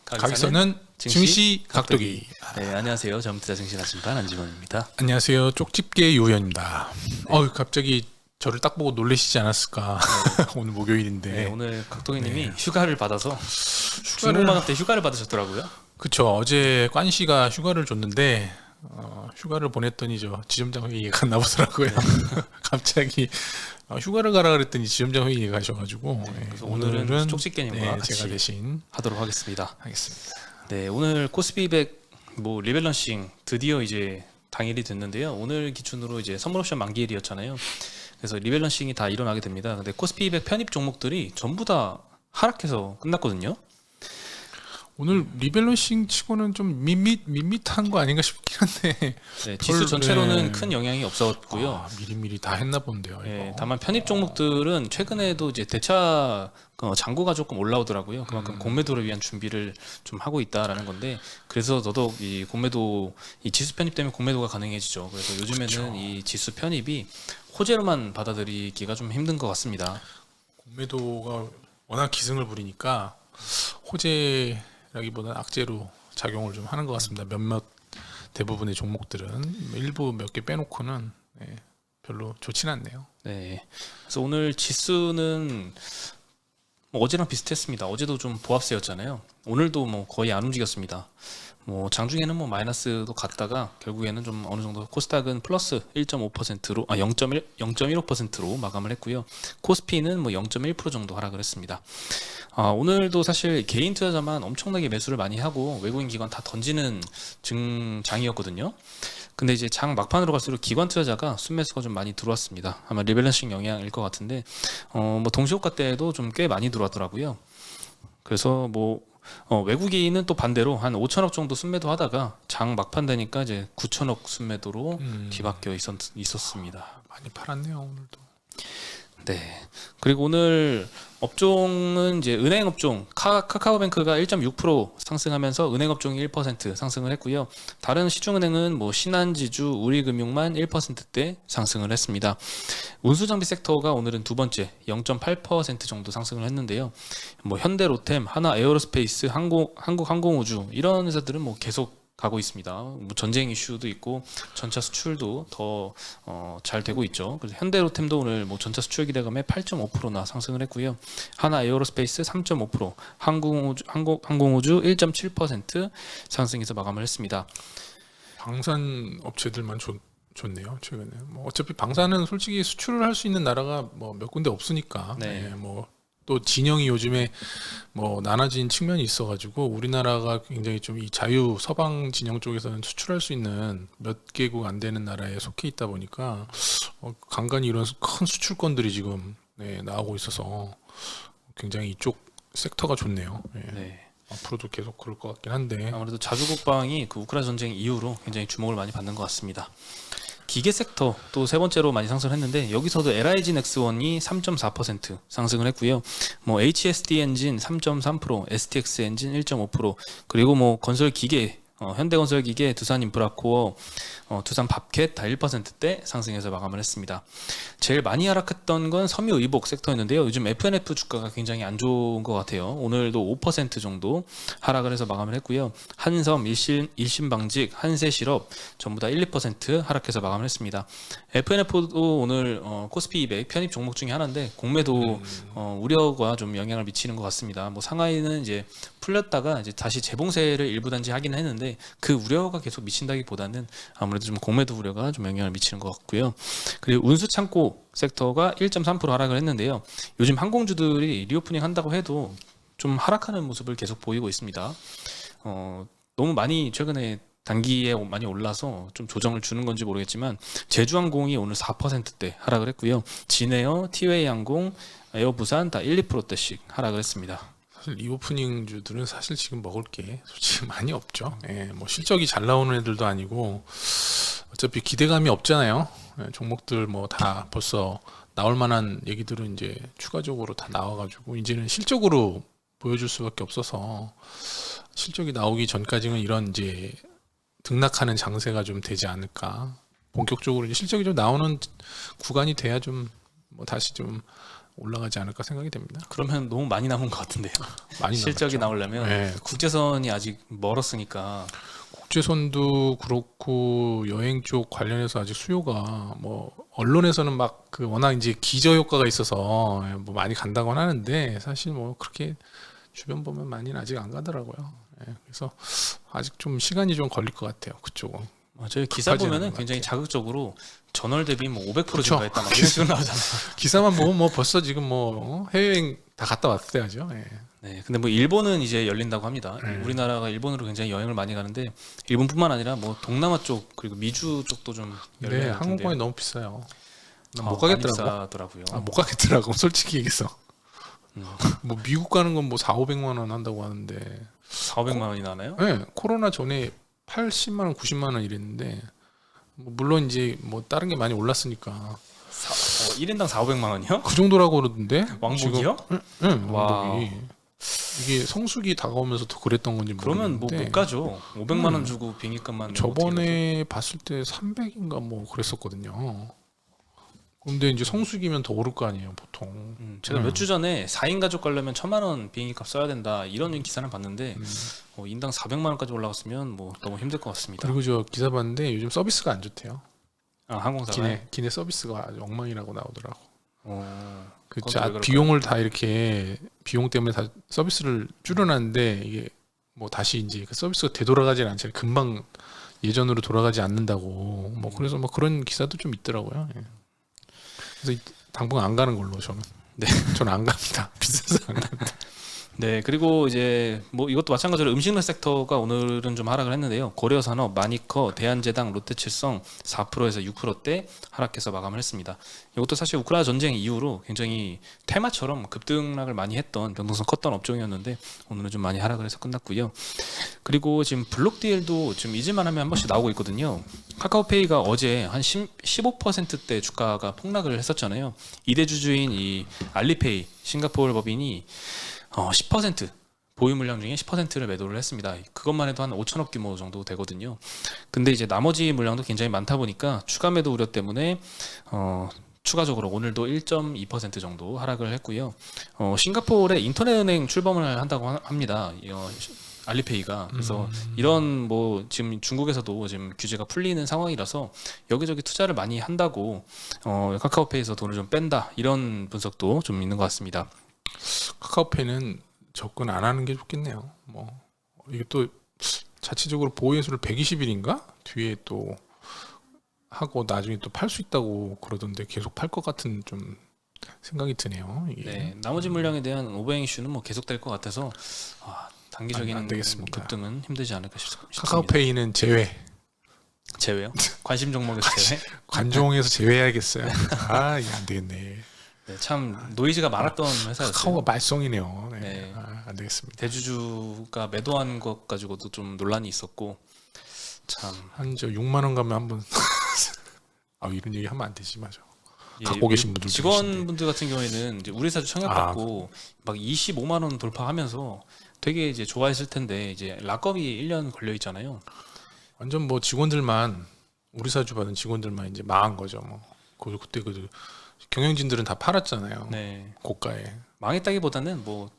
가기서는 증시 각도기. 네, 안녕하세요. 전투자 증시 나침반 안지원입니다. 안녕하세요. 쪽집게 유현입니다. 갑자기 저를 딱 보고 놀라시지 않았을까. 오늘 목요일인데. 네, 오늘 각도기님이 휴가를 받아서 중국만업 때 휴가를 받으셨더라고요. 그쵸. 어제 관 씨가 휴가를 줬는데 휴가를 보냈더니 저 지점장 회의에 갔나 보더라고요. 갑자기 휴가를 가라 그랬더니 지점장 회의에 가셔가지고 그래서 오늘은 쪽집게님과 같이 제가 대신 하도록 하겠습니다. 하겠습니다. 네, 오늘 코스피 200 리밸런싱 드디어 이제 당일이 됐는데요. 오늘 기준으로 이제 선물옵션 만기일이었잖아요. 그래서 리밸런싱이 다 일어나게 됩니다. 근데 코스피 200 편입 종목들이 전부 다 하락해서 끝났거든요. 오늘 리밸런싱 치고는 좀 밋밋한 거 아닌가 싶긴 한데 네, 지수 전체로는 큰 영향이 없었고요. 미리미리 다 했나 본데요. 네, 다만 편입 종목들은 최근에도 이제 대차 잔고가 조금 올라오더라고요. 그만큼 공매도를 위한 준비를 좀 하고 있다라는 건데, 그래서 더더욱 이 공매도, 이 지수 편입 때문에 공매도가 가능해지죠. 그래서 요즘에는 그렇죠. 이 지수 편입이 호재로만 받아들이기가 좀 힘든 것 같습니다. 공매도가 워낙 기승을 부리니까 호재라기보다는 악재로 작용을 좀 하는 것 같습니다. 몇몇 대부분의 종목들은 일부 몇 개 빼놓고는 별로 좋지는 않네요. 네, 그래서 오늘 지수는 어제랑 비슷했습니다. 어제도 좀 보합세였잖아요. 오늘도 거의 안 움직였습니다. 장중에는 마이너스도 갔다가 결국에는 좀 어느 정도 코스닥은 플러스 1.5%로 0.15%로 마감을 했고요. 코스피는 0.1% 정도 하락을 했습니다. 오늘도 사실 개인 투자자만 엄청나게 매수를 많이 하고 외국인 기관 다 던지는 장이었거든요. 근데 이제 장 막판으로 갈수록 기관 투자자가 순매수가 좀 많이 들어왔습니다. 아마 리밸런싱 영향일 것 같은데 동시호가 때도 좀 꽤 많이 들어왔더라고요. 그래서 외국인은 또 반대로 한 5천억 정도 순매도 하다가 장 막판 되니까 이제 9천억 순매도로 뒤바뀌어 있었습니다. 많이 팔았네요, 오늘도. 네. 그리고 오늘 업종은 이제 은행 업종 카카오뱅크가 1.6% 상승하면서 은행 업종이 1% 상승을 했고요. 다른 시중은행은 신한지주, 우리금융만 1%대 상승을 했습니다. 운수장비 섹터가 오늘은 두 번째 0.8% 정도 상승을 했는데요. 현대로템, 하나에어로스페이스, 한국항공우주 이런 회사들은 계속 가고 있습니다. 전쟁 이슈도 있고 전차 수출도 더 잘 되고 있죠. 그래서 현대로템도 오늘 전차 수출 기대감에 8.5%나 상승을 했고요. 하나 에어로스페이스 3.5%, 항공우주 1.7% 상승해서 마감을 했습니다. 방산 업체들만 좋네요, 최근에. 어차피 방산은 솔직히 수출을 할 수 있는 나라가 몇 군데 없으니까. 네. 또 진영이 요즘에 나눠진 측면이 있어가지고 우리나라가 굉장히 좀 이 자유 서방 진영 쪽에서는 수출할 수 있는 몇 개국 안 되는 나라에 속해 있다 보니까 간간히 이런 큰 수출권들이 지금 나오고 있어서 굉장히 이쪽 섹터가 좋네요. 네. 앞으로도 계속 그럴 것 같긴 한데 아무래도 자주국방이 그 우크라이나 전쟁 이후로 굉장히 주목을 많이 받는 것 같습니다. 기계 섹터 또 세 번째로 많이 상승을 했는데 여기서도 LIG 넥스원이 3.4% 상승을 했고요. HSD 엔진 3.3%, STX 엔진 1.5%, 그리고 건설 기계 현대건설기계, 두산인프라코어, 두산밥켓 다 1%대 상승해서 마감을 했습니다. 제일 많이 하락했던 건 섬유의복 섹터였는데요. 요즘 FNF 주가가 굉장히 안 좋은 것 같아요. 오늘도 5% 정도 하락을 해서 마감을 했고요. 한섬, 일신방직, 한세실업 전부 다 1, 2% 하락해서 마감을 했습니다. FNF도 오늘 코스피 200 편입 종목 중에 하나인데 공매도 우려가 좀 영향을 미치는 것 같습니다. 상하이는 이제 풀렸다가 이제 다시 재봉세를 일부 단지 하긴 했는데 그 우려가 계속 미친다기보다는 아무래도 좀 공매도 우려가 좀 영향을 미치는 것 같고요. 그리고 운수창고 섹터가 1.3% 하락을 했는데요. 요즘 항공주들이 리오프닝 한다고 해도 좀 하락하는 모습을 계속 보이고 있습니다. 너무 많이 최근에 단기에 많이 올라서 좀 조정을 주는 건지 모르겠지만 제주항공이 오늘 4%대 하락을 했고요. 진에어, 티웨이항공, 에어부산 다 1, 2%대씩 하락을 했습니다. 사실 리오프닝주들은 사실 지금 먹을 게 솔직히 많이 없죠. 실적이 잘 나오는 애들도 아니고 어차피 기대감이 없잖아요. 종목들 다 벌써 나올 만한 얘기들은 이제 추가적으로 다 나와가지고 이제는 실적으로 보여줄 수밖에 없어서 실적이 나오기 전까지는 이런 이제 등락하는 장세가 좀 되지 않을까. 본격적으로 이제 실적이 좀 나오는 구간이 돼야 좀 다시 좀 올라가지 않을까 생각이 됩니다. 그러면 너무 많이 남은 것 같은데요. 많이 실적이 남았죠. 나오려면 네. 국제선이 아직 멀었으니까. 국제선도 그렇고 여행 쪽 관련해서 아직 수요가 뭐 언론에서는 막 그 워낙 이제 기저 효과가 있어서 뭐 많이 간다고는 하는데 사실 뭐 그렇게 주변 보면 많이는 아직 안 가더라고요. 예, 그래서 아직 좀 시간이 좀 걸릴 것 같아요. 그쪽은. 맞아요. 기사 급하지는 보면은 않은 것 굉장히 자극적으로 전월 대비 뭐 500% 그쵸. 증가했다 막 이런 식으로 나오잖아요. 기사만 보면 뭐 벌써 지금 뭐 해외여행 다 갔다 왔어야죠. 예. 네, 근데 뭐 일본은 이제 열린다고 합니다. 네. 우리나라가 일본으로 굉장히 여행을 많이 가는데 일본뿐만 아니라 뭐 동남아 쪽 그리고 미주 쪽도 좀 네, 열려야 될 항공권이 텐데요. 너무 비싸요. 난 못 많이 가겠더라고. 비싸더라고요. 못 가겠더라고. 솔직히 얘기해서. 음. 뭐 미국 가는 건 뭐 4, 500만 원 한다고 하는데 4,500만 원이나 하나요? 네, 코로나 전에 80만 원, 90만 원 이랬는데 뭐 물론 이제 뭐 다른 게 많이 올랐으니까 1인당 4,500만 원이요? 그 정도라고 그러던데 왕복이요? 지금, 응, 와. 왕복이 이게 성수기 다가오면서 더 그랬던 건지 그러면 뭐 모르겠는데 못 가죠. 500만 원 주고 비행기값만 내고 어떻게 가죠? 저번에 봤을 때 300인가 뭐 그랬었거든요. 근데 이제 성수기면 더 오를 거 아니에요, 보통. 제가 몇 주 전에 4인 가족 가려면 1,000만 원 비행기값 써야 된다 이런 기사를 봤는데 인당 400만 원까지 올라갔으면 뭐 너무 힘들 것 같습니다. 그리고 저 기사 봤는데 요즘 서비스가 안 좋대요. 항공사가 기내 서비스가 아주 엉망이라고 나오더라고. 그 그건 왜 그럴까요? 비용을 다 이렇게 비용 때문에 다 서비스를 줄여놨는데 이게 뭐 다시 이제 그 서비스가 되돌아가진 않잖아요. 금방 예전으로 돌아가지 않는다고. 뭐 그래서 뭐 그런 기사도 좀 있더라고요. 예. 그래서 당분간 안 가는 걸로 저는. 네. 저는 안 갑니다. 비싸서 안 갑니다. 네, 그리고 이제 뭐 이것도 마찬가지로 음식료 섹터가 오늘은 좀 하락을 했는데요. 고려산업, 마니커, 대한제당, 롯데칠성 4%에서 6%대 하락해서 마감을 했습니다. 이것도 사실 우크라이나 전쟁 이후로 굉장히 테마처럼 급등락을 많이 했던 변동성 컸던 업종이었는데 오늘은 좀 많이 하락을 해서 끝났고요. 그리고 지금 블록딜도 지금 잊을만하면 한 번씩 나오고 있거든요. 카카오페이가 어제 한 15%대 주가가 폭락을 했었잖아요. 이대주주인 이 알리페이 싱가포르 법인이 10% 보유 물량 중에 10%를 매도를 했습니다. 그것만 해도 한 5천억 규모 정도 되거든요. 근데 이제 나머지 물량도 굉장히 많다 보니까 추가 매도 우려 때문에 추가적으로 오늘도 1.2% 정도 하락을 했고요. 싱가포르에 인터넷은행 출범을 한다고 합니다. 알리페이가. 그래서 이런 뭐 지금 중국에서도 지금 규제가 풀리는 상황이라서 여기저기 투자를 많이 한다고 카카오페이에서 돈을 좀 뺀다 이런 분석도 좀 있는 것 같습니다. 카카오페이는 접근 안 하는 게 좋겠네요. 뭐 이게 또 자체적으로 보호예수를 120일인가 뒤에 또 하고 나중에 또 팔 수 있다고 그러던데 계속 팔 것 같은 좀 생각이 드네요. 이게. 네, 나머지 물량에 대한 오버행 이슈는 뭐 계속될 것 같아서 단기적인 안 되겠습니다. 급등은 힘들지 않을까 싶습니다. 카카오페이는 제외. 제외요? 관심 종목에서 제외? 관종에서 제외해야겠어요. 이게 안 되겠네. 네, 참 노이즈가 많았던 회사였어요. 카카오가 말썽이네요. 네. 네. 안 되겠습니다. 대주주가 매도한 것 가지고도 좀 논란이 있었고 참 한 저 6만 원 가면 한번 이런 얘기 하면 안 되지 맞아. 예, 갖고 계신 분들도 직원분들 같은 경우에는 이제 우리 사주 청약받고 막 25만 원 돌파하면서 되게 이제 좋아했을 텐데 이제 락업이 1년 걸려 있잖아요. 완전 뭐 직원들만 우리 사주 받은 직원들만 이제 망한 거죠. 뭐 그때 그 경영진들은 다 팔았잖아요. 네. 고가에. 망했다기보다는 뭐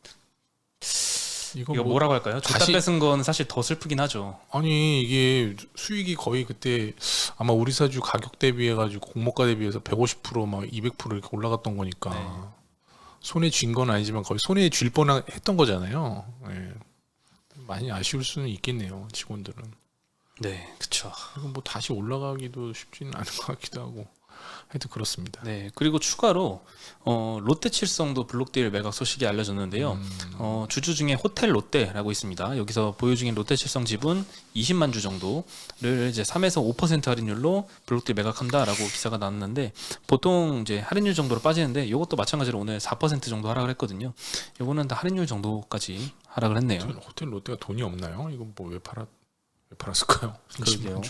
이거 이거 뭐 뭐라고 할까요? 줬다 다시- 뺏은 건 사실 더 슬프긴 하죠. 아니 이게 수익이 거의 그때 아마 우리 사주 가격 대비해 가지고 공모가 대비해서 150%막 200% 이렇게 올라갔던 거니까 네. 손에 쥔 건 아니지만 거의 손에 쥘 뻔했던 거잖아요. 예. 많이 아쉬울 수는 있겠네요 직원들은. 네, 그렇죠. 이건 뭐 다시 올라가기도 쉽지는 않은 것 같기도 하고 하여튼 그렇습니다. 네, 그리고 추가로 롯데칠성도 블록딜 매각 소식이 알려졌는데요. 주주 중에 호텔 롯데라고 있습니다. 여기서 보유 중인 롯데칠성 지분 20만 주 정도를 이제 3에서 5% 할인율로 블록딜 매각한다라고 기사가 나왔는데 보통 이제 할인율 정도로 빠지는데 이것도 마찬가지로 오늘 4% 정도 하락을 했거든요. 이거는 다 할인율 정도까지 하락을 했네요. 호텔 롯데가 돈이 없나요? 이건 뭐 왜 팔았을까요? 그러게요.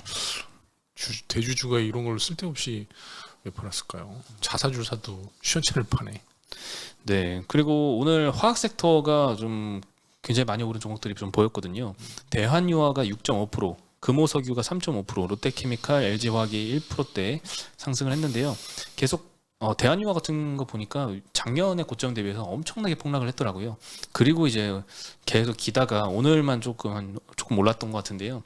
대주주가 이런 걸 쓸데없이 왜 팔았을까요? 자사주사도 시원찮을 판에. 네, 그리고 오늘 화학 섹터가 좀 굉장히 많이 오른 종목들이 좀 보였거든요. 대한유화가 6.5%, 금호석유가 3.5%, 롯데케미칼, LG화학이 1%대 상승을 했는데요. 계속 대한유화 같은 거 보니까 작년에 고점 대비해서 엄청나게 폭락을 했더라고요. 그리고 이제 계속 기다가 오늘만 조금 올랐던 것 같은데요.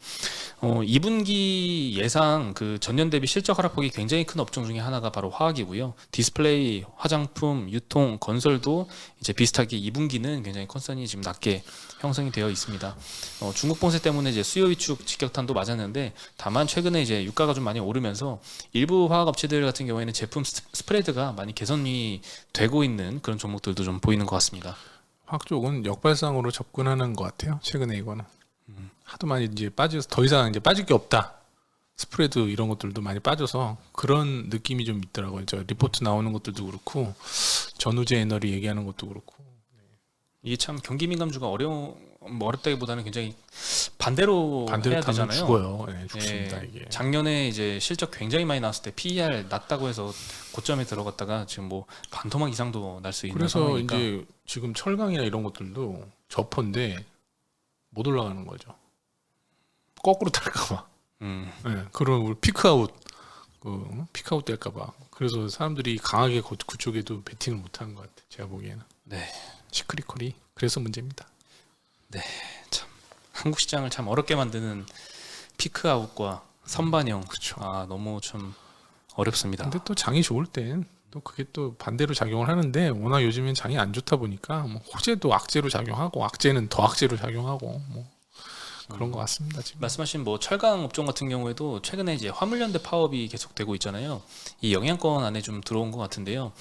2분기 예상 그 전년 대비 실적 하락폭이 굉장히 큰 업종 중에 하나가 바로 화학이고요. 디스플레이, 화장품, 유통, 건설도 이제 비슷하게 2분기는 굉장히 컨선이 지금 낮게 형성이 되어 있습니다. 중국 봉쇄 때문에 이제 수요 위축 직격탄도 맞았는데 다만 최근에 이제 유가가 좀 많이 오르면서 일부 화학 업체들 같은 경우에는 제품 스프레드가 많이 개선이 되고 있는 그런 종목들도 좀 보이는 것 같습니다. 화학 쪽은 역발상으로 접근하는 것 같아요. 최근에 이거는 하도 많이 이제 빠져서 더 이상 이제 빠질 게 없다. 스프레드 이런 것들도 많이 빠져서 그런 느낌이 좀 있더라고요. 저 리포트 나오는 것들도 그렇고 전후제 에너지 얘기하는 것도 그렇고. 이게 참 경기 민감주가 어렵다기보다는 굉장히 반대로 해야 타면 되잖아요. 죽어요. 네, 죽습니다 예, 이게. 작년에 이제 실적 굉장히 많이 나왔을 때 PER 낮다고 해서 고점에 들어갔다가 지금 뭐 반토막 이상도 날 수 있는 그래서 상황이니까. 이제 지금 철강이나 이런 것들도 저퍼인데 못 올라가는 거죠. 거꾸로 탈까봐. 네, 그럼 우리 피크아웃, 피크아웃 될까봐. 그래서 사람들이 강하게 그쪽에도 베팅을 못하는 것 같아요. 제가 보기에는. 네, 시크릿컬이 그래서 문제입니다. 참 한국 시장을 참 어렵게 만드는 피크아웃과 선반영. 그렇죠. 너무 좀 어렵습니다. 근데 또 장이 좋을 땐 또 그게 또 반대로 작용을 하는데 워낙 요즘엔 장이 안 좋다 보니까 뭐 호재도 악재로 작용하고 악재는 더 악재로 작용하고 뭐 그런 것 같습니다 지금. 말씀하신 뭐 철강 업종 같은 경우에도 최근에 이제 화물연대 파업이 계속되고 있잖아요. 이 영향권 안에 좀 들어온 것 같은데요.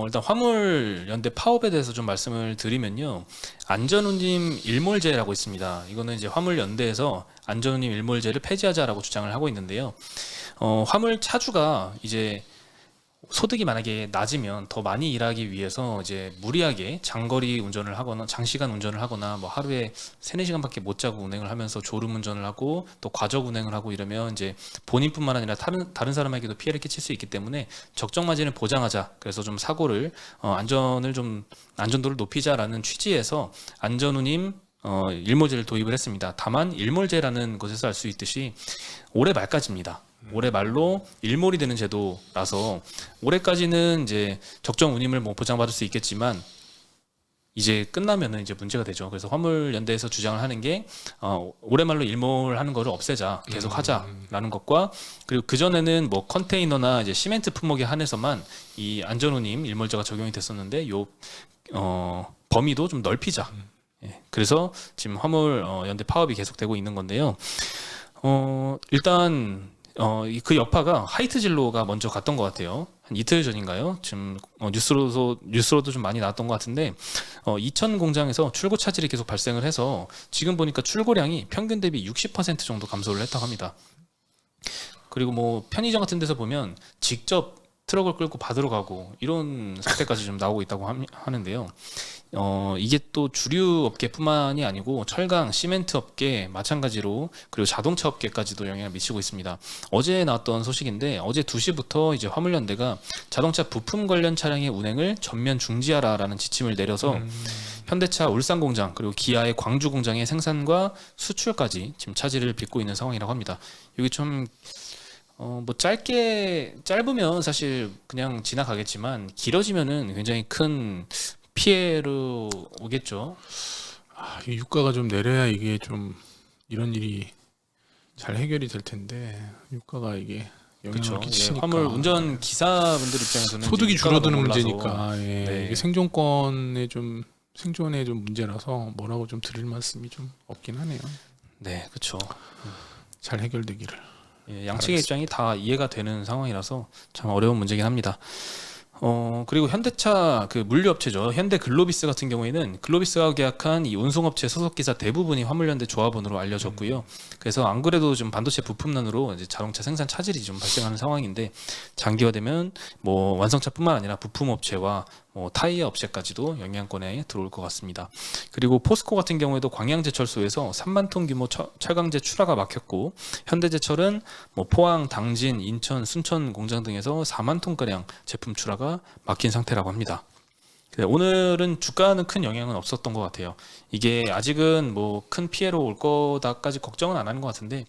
일단 화물연대 파업에 대해서 좀 말씀을 드리면요. 안전운임 일몰제라고 있습니다. 이거는 이제 화물연대에서 안전운임 일몰제를 폐지하자라고 주장을 하고 있는데요. 화물 차주가 이제 소득이 만약에 낮으면 더 많이 일하기 위해서 이제 무리하게 장거리 운전을 하거나 장시간 운전을 하거나 뭐 하루에 3-4시간밖에 못 자고 운행을 하면서 졸음 운전을 하고 또 과적 운행을 하고 이러면 이제 본인뿐만 아니라 다른 사람에게도 피해를 끼칠 수 있기 때문에 적정 마진을 보장하자. 그래서 좀 사고를 안전도를 높이자라는 취지에서 안전운임 일몰제를 도입을 했습니다. 다만 일몰제라는 것에서 알 수 있듯이 올해 말까지입니다. 올해 말로 일몰이 되는 제도라서 올해까지는 이제 적정 운임을 뭐 보장받을 수 있겠지만 이제 끝나면은 이제 문제가 되죠. 그래서 화물연대에서 주장을 하는 게 올해 말로 일몰하는 거를 없애자, 계속 하자라는 것과 그리고 그 전에는 뭐 컨테이너나 이제 시멘트 품목에 한해서만 이 안전운임 일몰제가 적용이 됐었는데 요 범위도 좀 넓히자. 예, 그래서 지금 화물연대 파업이 계속되고 있는 건데요. 일단 그 여파가 하이트 진로가 먼저 갔던 것 같아요. 한 이틀 전인가요? 지금 뉴스로도 좀 많이 나왔던 것 같은데 이천 공장에서 출고 차질이 계속 발생을 해서 지금 보니까 출고량이 평균 대비 60% 정도 감소를 했다고 합니다. 그리고 뭐 편의점 같은 데서 보면 직접 트럭을 끌고 받으러 가고 이런 사태까지 좀 나오고 있다고 하는데요. 이게 또 주류 업계뿐만이 아니고 철강, 시멘트 업계 마찬가지로 그리고 자동차 업계까지도 영향을 미치고 있습니다. 어제 나왔던 소식인데 어제 2시부터 이제 화물연대가 자동차 부품 관련 차량의 운행을 전면 중지하라라는 지침을 내려서 현대차 울산 공장 그리고 기아의 광주 공장의 생산과 수출까지 지금 차질을 빚고 있는 상황이라고 합니다. 여기 좀 뭐 짧으면 사실 그냥 지나가겠지만 길어지면은 굉장히 큰 피해로 오겠죠. 이 유가가 좀 내려야 이게 좀 이런 일이 잘 해결이 될 텐데 유가가 이게 영향을 그렇죠. 끼치니까 화물 운전 기사분들 입장에서는 소득이 이제 유가가 줄어드는 너무 올라서 문제니까 네. 이게 생존에 좀 문제라서 뭐라고 좀 드릴 말씀이 좀 없긴 하네요. 네, 그렇죠. 잘 해결되기를. 예, 양측의 입장이 다 이해가 되는 상황이라서 참 어려운 문제긴 합니다. 그리고 현대차 그 물류업체죠. 현대 글로비스 같은 경우에는 글로비스가 계약한 이 운송업체 소속 기사 대부분이 화물연대 조합원으로 알려졌고요. 그래서 안 그래도 좀 반도체 부품난으로 이제 자동차 생산 차질이 좀 발생하는 상황인데 장기화되면 뭐 완성차뿐만 아니라 부품업체와 뭐 타이어 업체까지도 영향권에 들어올 것 같습니다. 그리고 포스코 같은 경우에도 광양제철소에서 3만 톤 규모 철강제 출하가 막혔고 현대제철은 뭐 포항, 당진, 인천, 순천 공장 등에서 4만 톤가량 제품 출하가 막힌 상태라고 합니다. 오늘은 주가는 큰 영향은 없었던 것 같아요. 이게 아직은 뭐 큰 피해로 올 거다까지 걱정은 안 하는 것 같은데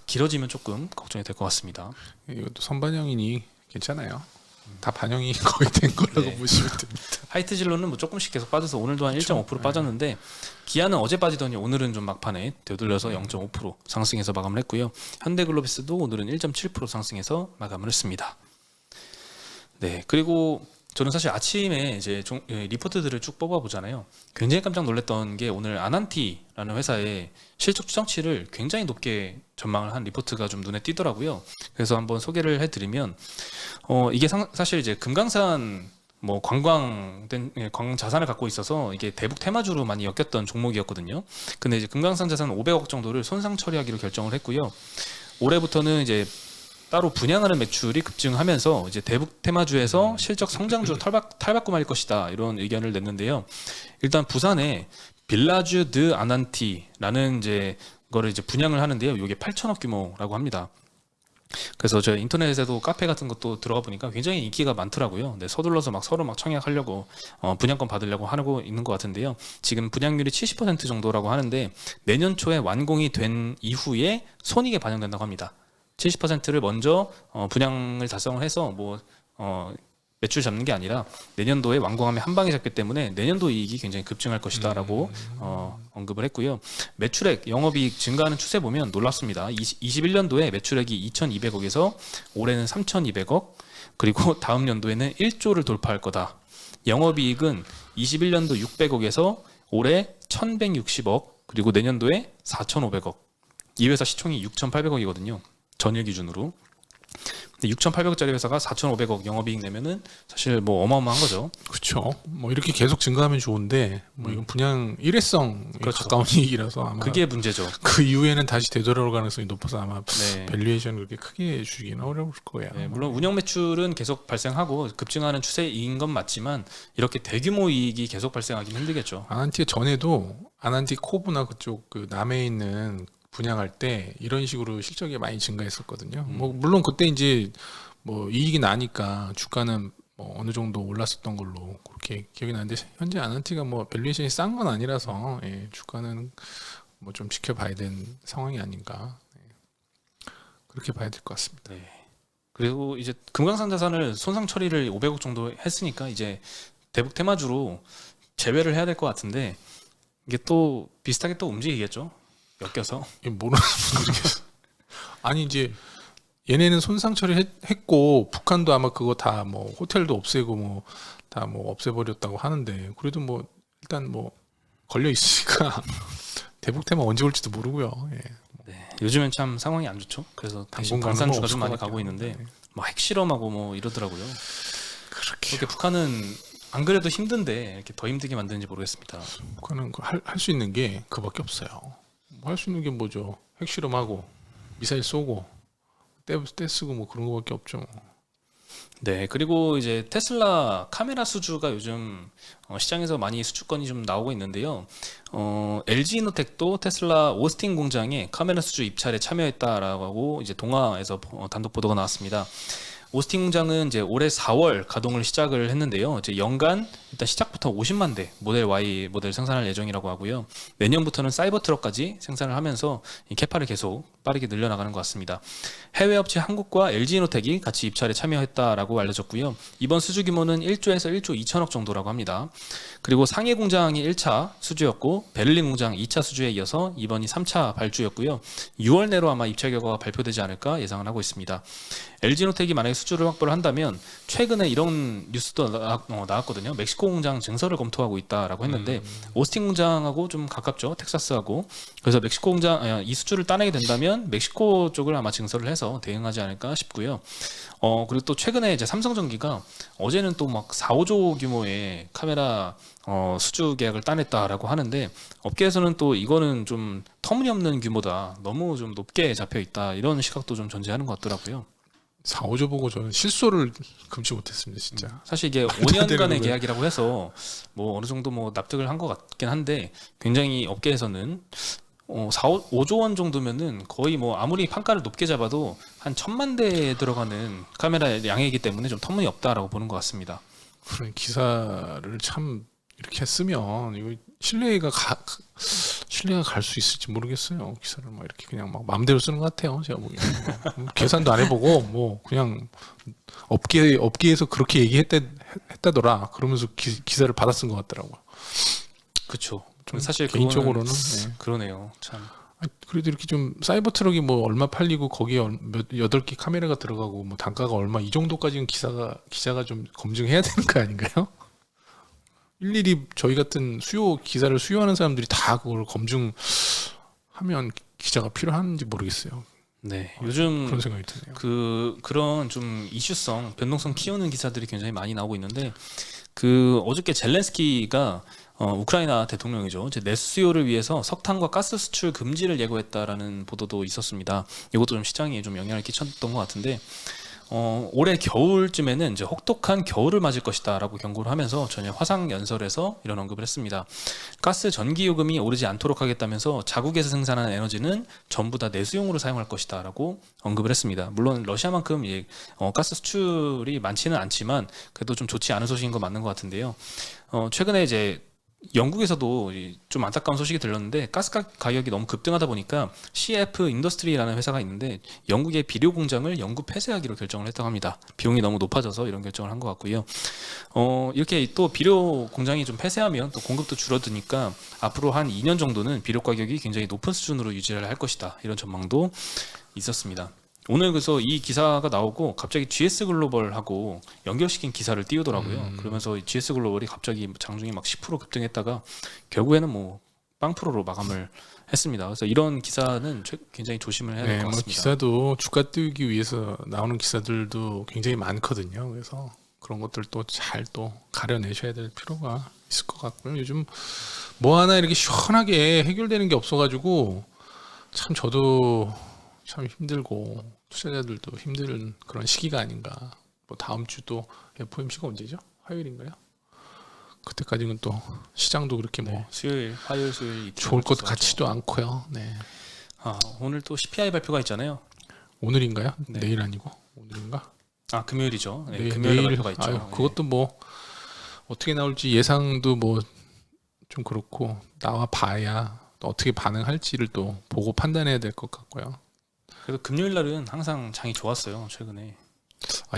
길어지면 조금 걱정이 될 것 같습니다. 이것도 선반영이니 괜찮아요. 다 반영이 거의 된 거라고 네. 보시면 됩니다. 하이트 진로는 뭐 조금씩 계속 빠져서 오늘도 한 그쵸? 1.5% 빠졌는데 기아는 어제 빠지더니 오늘은 좀 막판에 되돌려서 0.5% 상승해서 마감을 했고요. 현대글로비스도 오늘은 1.7% 상승해서 마감을 했습니다. 네, 그리고 저는 사실 아침에 이제 리포트들을 쭉 뽑아보잖아요. 굉장히 깜짝 놀랐던 게 오늘 아난티라는 회사의 실적 추정치를 굉장히 높게 전망을 한 리포트가 좀 눈에 띄더라고요. 그래서 한번 소개를 해드리면 이게 사실 이제 금강산 뭐 관광 자산을 갖고 있어서 이게 대북 테마주로 많이 엮였던 종목이었거든요. 근데 이제 금강산 자산 500억 정도를 손상 처리하기로 결정을 했고요. 올해부터는 이제 따로 분양하는 매출이 급증하면서 이제 대북 테마주에서 실적 성장주로 탈바꿈 할 것이다 이런 의견을 냈는데요. 일단 부산에 빌라주 드 아난티라는 이제 거를 이제 분양을 하는데요. 이게 8천억 규모라고 합니다. 그래서 저 인터넷에도 카페 같은 것도 들어가 보니까 굉장히 인기가 많더라고요. 네, 서둘러서 막 서로 막 청약하려고 분양권 받으려고 하고 있는 것 같은데요. 지금 분양률이 70% 정도라고 하는데 내년 초에 완공이 된 이후에 손익에 반영된다고 합니다. 70%를 먼저 분양을 달성을 해서 매출 잡는 게 아니라 내년도에 완공하면 한 방에 잡기 때문에 내년도 이익이 굉장히 급증할 것이다라고 언급을 했고요. 매출액, 영업이익 증가하는 추세 보면 놀랍습니다. 21년도에 매출액이 2,200억에서 올해는 3,200억, 그리고 다음 연도에는 1조를 돌파할 거다. 영업이익은 21년도 600억에서 올해 1,160억, 그리고 내년도에 4,500억. 이 회사 시총이 6,800억이거든요. 전일 기준으로. 근데 6,800억짜리 회사가 4,500억 영업이익 내면은 사실 뭐 어마어마한 거죠. 그렇죠. 뭐 이렇게 계속 증가하면 좋은데 뭐 이건 분양 일회성에 그렇죠. 가까운 이익이라서 아마 그게 문제죠. 그 이후에는 다시 되돌아올 가능성이 높아서 아마 네. 밸류에이션을 그렇게 크게 주기는 어려울 거예요. 네, 물론 운영 매출은 계속 발생하고 급증하는 추세인 건 맞지만 이렇게 대규모 이익이 계속 발생하기는 힘들겠죠. 아난티 전에도 아난티 코브나 그쪽 그 남해에 있는 분양할 때 이런 식으로 실적이 많이 증가했었거든요. 뭐 물론 그때 이제 뭐 이익이 나니까 주가는 뭐 어느 정도 올랐었던 걸로 그렇게 기억이 나는데 현재 아난티가 뭐 밸류에이션이 싼 건 아니라서 주가는 뭐 좀 지켜봐야 되는 상황이 아닌가 그렇게 봐야 될 것 같습니다. 네. 그리고 이제 금강산 자산을 손상 처리를 500억 정도 했으니까 이제 대북 테마주로 제외를 해야 될 것 같은데 이게 또 비슷하게 또 움직이겠죠. 엮여서. 이게 모르는 분들이 계세요. 아니 이제 얘네는 손상 처리했고 북한도 아마 그거 다 뭐 호텔도 없애고 뭐 다 뭐 없애버렸다고 하는데 그래도 뭐 일단 뭐 걸려 있으니까 대북 테마 언제 올지도 모르고요. 예. 네. 요즘엔 참 상황이 안 좋죠. 그래서 대신 당분간은 방산주가 없을 좀 것 많이 같아요. 가고 있는데 네. 뭐 핵실험하고 뭐 이러더라고요. 그렇게 그렇게 북한은 안 그래도 힘든데 이렇게 더 힘들게 만드는지 모르겠습니다. 북한은 할 수 있는 게 그밖에 없어요. 뭐 할 수 있는 게 뭐죠? 핵실험하고 미사일 쏘고 떼쓰고 뭐 그런 거밖에 없죠. 네, 그리고 이제 테슬라 카메라 수주가 요즘 시장에서 많이 수주권이 좀 나오고 있는데요. LG이노텍도 테슬라 오스틴 공장에 카메라 수주 입찰에 참여했다라고 이제 동아에서 단독 보도가 나왔습니다. 오스틴 공장은 이제 올해 4월 가동을 시작을 했는데요. 이제 연간 일단 시작부터 50만 대 모델 Y 모델 생산할 예정이라고 하고요. 내년부터는 사이버 트럭까지 생산을 하면서 이 캐파를 계속 빠르게 늘려나가는 것 같습니다. 해외 업체 한국과 LG이노텍이 같이 입찰에 참여했다라고 알려졌고요. 이번 수주 규모는 1조에서 1조 2천억 정도라고 합니다. 그리고 상해 공장이 1차 수주였고 베를린 공장 2차 수주에 이어서 이번이 3차 발주였고요. 6월 내로 아마 입찰 결과가 발표되지 않을까 예상을 하고 있습니다. LG노텍이 만약에 수주를 확보를 한다면 최근에 이런 뉴스도 나왔거든요. 멕시코 공장 증설을 검토하고 있다라고 했는데 오스틴 공장하고 좀 가깝죠. 텍사스하고. 그래서 멕시코 공장 이 수주를 따내게 된다면 멕시코 쪽을 아마 증설을 해서 대응하지 않을까 싶고요. 그리고 또 최근에 이제 삼성전기가 어제는 또 막 4, 5조 규모의 카메라 수주 계약을 따냈다라고 하는데 업계에서는 또 이거는 좀 터무니없는 규모다. 너무 좀 높게 잡혀 있다. 이런 시각도 좀 존재하는 것 같더라고요. 4, 5조 보고 저는 실소를 금치 못했습니다, 진짜. 사실 이게 말도 안 되는 5년간의 거예요. 계약이라고 해서 뭐 어느 정도 뭐 납득을 한 것 같긴 한데 굉장히 업계에서는 5조 원 정도면은 거의 뭐 아무리 판가를 높게 잡아도 한 1,000만 대에 들어가는 카메라 양이기 때문에 좀 터무니없다라고 보는 것 같습니다. 그런 기사를 참 이렇게 쓰면 이거 신뢰가 신뢰가 갈 수 있을지 모르겠어요. 기사를 막 이렇게 그냥 막 마음대로 쓰는 것 같아요. 제가 보기에는 계산도 안 해보고 뭐 그냥 업계에서 그렇게 했다더라. 그러면서 기사를 받아 쓴 것 같더라고요. 그렇죠. 좀 사실 개인적으로는 그러네요. 참. 그래도 이렇게 좀 사이버 트럭이 뭐 얼마 팔리고 거기에 8개 카메라가 들어가고 뭐 단가가 얼마 이 정도까지는 기자가 좀 검증해야 되는 거 아닌가요? 일일이 저희 같은 기사를 수요하는 사람들이 다 그걸 검증하면 기자가 필요한지 모르겠어요. 네, 요즘 그런 생각이 드네요. 그런 좀 이슈성, 변동성 키우는 기사들이 굉장히 많이 나오고 있는데 어저께 젤렌스키가 우크라이나 대통령이죠. 이제 내수요를 위해서 석탄과 가스 수출 금지를 예고했다라는 보도도 있었습니다. 이것도 좀 시장에 좀 영향을 끼쳤던 것 같은데 올해 겨울쯤에는 이제 혹독한 겨울을 맞을 것이다라고 경고를 하면서 전혀 화상 연설에서 이런 언급을 했습니다. 가스 전기 요금이 오르지 않도록 하겠다면서 자국에서 생산하는 에너지는 전부 다 내수용으로 사용할 것이다라고 언급을 했습니다. 물론 러시아만큼 가스 수출이 많지는 않지만 그래도 좀 좋지 않은 소식인 거 맞는 것 같은데요. 최근에 이제 영국에서도 좀 안타까운 소식이 들렸는데 가스 가격이 너무 급등하다 보니까 CF 인더스트리라는 회사가 있는데 영국의 비료 공장을 영구 폐쇄하기로 결정을 했다고 합니다. 비용이 너무 높아져서 이런 결정을 한 것 같고요. 이렇게 또 비료 공장이 좀 폐쇄하면 또 공급도 줄어드니까 앞으로 한 2년 정도는 비료 가격이 굉장히 높은 수준으로 유지를 할 것이다. 이런 전망도 있었습니다. 오늘 그래서 이 기사가 나오고 갑자기 GS 글로벌하고 연결시킨 기사를 띄우더라고요. 그러면서 GS 글로벌이 갑자기 장중에 막 10% 급등했다가 결국에는 뭐 0%로 마감을 했습니다. 그래서 이런 기사는 굉장히 조심을 해야 될 것 같습니다. 기사도 주가 띄우기 위해서 나오는 기사들도 굉장히 많거든요. 그래서 그런 것들도 잘 또 가려내셔야 될 필요가 있을 것 같고요. 요즘 뭐 하나 이렇게 시원하게 해결되는 게 없어가지고 참 저도 참 힘들고 투자자들도 힘든 그런 시기가 아닌가. 뭐 다음 주도 FOMC가 언제죠? 화요일인가요? 그때까지는 또 시장도 그렇게 뭐 수요일, 화요일, 수요일 좋을 것 같지도 않고요. 네. 오늘 또 CPI 발표가 있잖아요. 오늘인가요? 네. 내일 아니고 오늘인가? 금요일이죠. 네, 금요일 발표가 있죠. 그것도 뭐 어떻게 나올지 예상도 뭐 좀 그렇고 나와 봐야 또 어떻게 반응할지를 또 보고 판단해야 될 것 같고요. 그래도 금요일 날은 항상 장이 좋았어요. 최근에.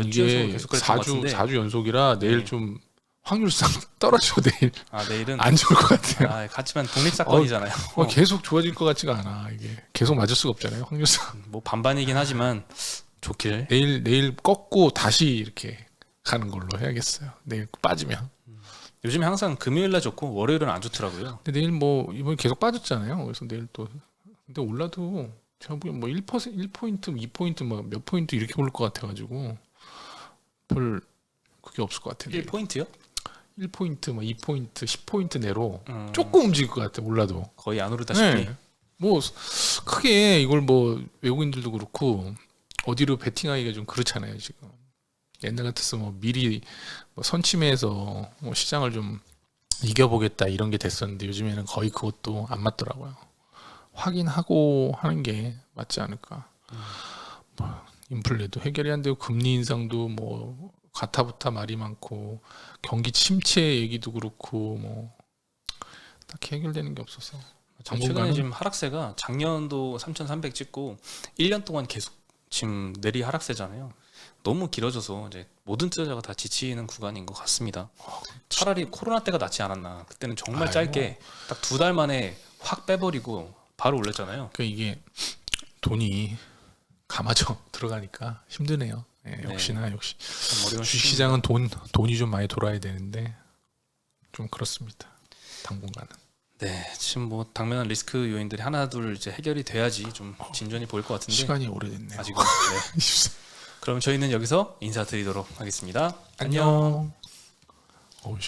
이게 계속 그랬던 것 같은데. 4주 연속이라 내일 네. 좀 확률상 떨어져 내일 내일은 안 좋을 것 같아요. 같지만 독립 사건이잖아요. 계속 좋아질 것 같지가 않아. 이게 계속 맞을 수가 없잖아요. 확률상. 뭐 반반이긴 하지만 좋길. 내일 꺾고 다시 이렇게 가는 걸로 해야겠어요. 내일 빠지면. 요즘에 항상 금요일 날 좋고 월요일은 안 좋더라고요. 근데 내일 뭐 이번에 계속 빠졌잖아요. 그래서 내일 또 근데 올라도 제가 보기엔 뭐 1%, 1포인트, 2포인트 막 몇 포인트 이렇게 오를 것 같아가지고 별 그게 없을 것 같아요. 1포인트요? 1포인트, 뭐 2포인트, 10포인트 내로 조금 움직일 것 같아요. 올라도. 거의 안 오르다시피. 네. 뭐 크게 이걸 뭐 외국인들도 그렇고 어디로 베팅하기가 좀 그렇잖아요. 지금 옛날 같았으면 뭐 미리 뭐 선침해서 뭐 시장을 좀 이겨보겠다 이런 게 됐었는데 요즘에는 거의 그것도 안 맞더라고요. 확인하고 하는 게 맞지 않을까. 뭐 인플레도 해결이 안 되고 금리 인상도 뭐 가타부타 말이 많고 경기 침체 얘기도 그렇고 뭐 딱히 해결되는 게 없어서. 최근에 지금 하락세가 작년도 3,300 찍고 1년 동안 계속 지금 내리 하락세잖아요. 너무 길어져서 이제 모든 투자자가 다 지치는 구간인 것 같습니다. 차라리 코로나 때가 낫지 않았나. 그때는 정말 짧게 딱 2달 만에 확 빼버리고 바로 올렸잖아요. 그러니까 이게 돈이 감아져 들어가니까 힘드네요. 네, 역시나 역시 주식시장은 돈이 좀 많이 돌아야 되는데 좀 그렇습니다. 당분간은. 네, 지금 뭐 당면한 리스크 요인들이 하나둘 이제 해결이 돼야지 좀 진전이 보일 것 같은데 시간이 오래됐네요. 아직은. 네. 그럼 저희는 여기서 인사드리도록 하겠습니다. 안녕.